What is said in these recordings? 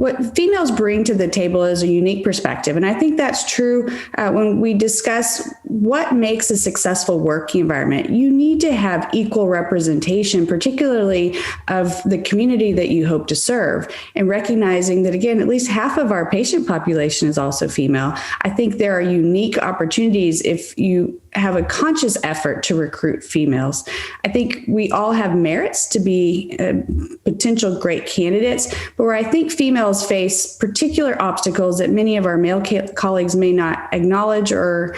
What females bring to the table is a unique perspective. And I think that's true when we discuss what makes a successful working environment. You need to have equal representation, particularly of the community that you hope to serve. And recognizing that, again, at least half of our patient population is also female. I think there are unique opportunities if you have a conscious effort to recruit females. I think we all have merits to be potential great candidates, but where I think females face particular obstacles that many of our male colleagues may not acknowledge or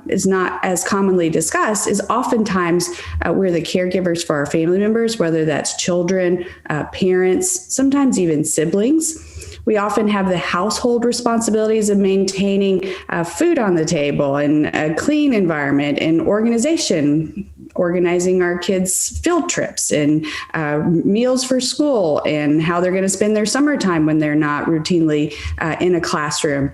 is not as commonly discussed is oftentimes we're the caregivers for our family members, whether that's children, parents, sometimes even siblings. We often have the household responsibilities of maintaining food on the table and a clean environment and organizing our kids' field trips and meals for school and how they're going to spend their summertime when they're not routinely in a classroom.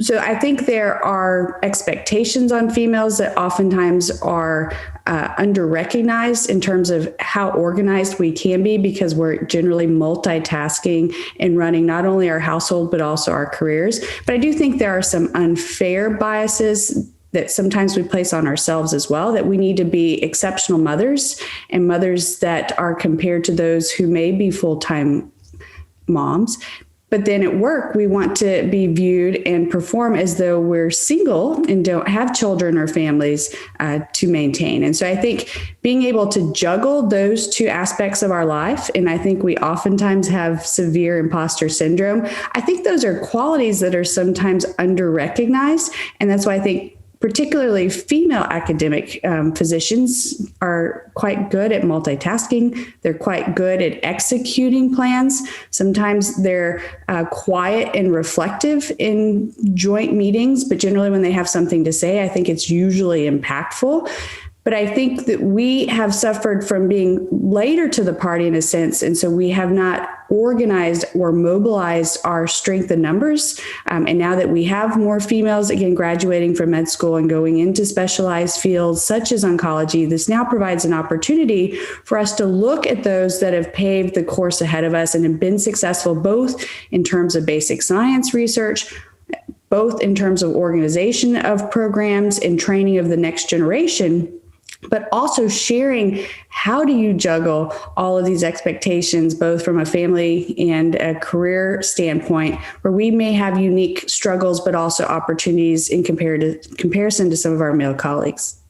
So I think there are expectations on females that oftentimes are under-recognized in terms of how organized we can be, because we're generally multitasking and running not only our household, but also our careers. But I do think there are some unfair biases that sometimes we place on ourselves as well, that we need to be exceptional mothers and mothers that are compared to those who may be full-time moms. But then at work, we want to be viewed and perform as though we're single and don't have children or families to maintain. And so I think being able to juggle those two aspects of our life, and I think we oftentimes have severe imposter syndrome, I think those are qualities that are sometimes under-recognized. And that's why I think particularly female academic physicians are quite good at multitasking. They're quite good at executing plans. Sometimes they're quiet and reflective in joint meetings, but generally when they have something to say, I think it's usually impactful. But I think that we have suffered from being later to the party in a sense. And so we have not organized or mobilized our strength in numbers. And now that we have more females, again, graduating from med school and going into specialized fields such as oncology, this now provides an opportunity for us to look at those that have paved the course ahead of us and have been successful, both in terms of basic science research, both in terms of organization of programs and training of the next generation, but also sharing how do you juggle all of these expectations, both from a family and a career standpoint, where we may have unique struggles, but also opportunities in comparison to some of our male colleagues.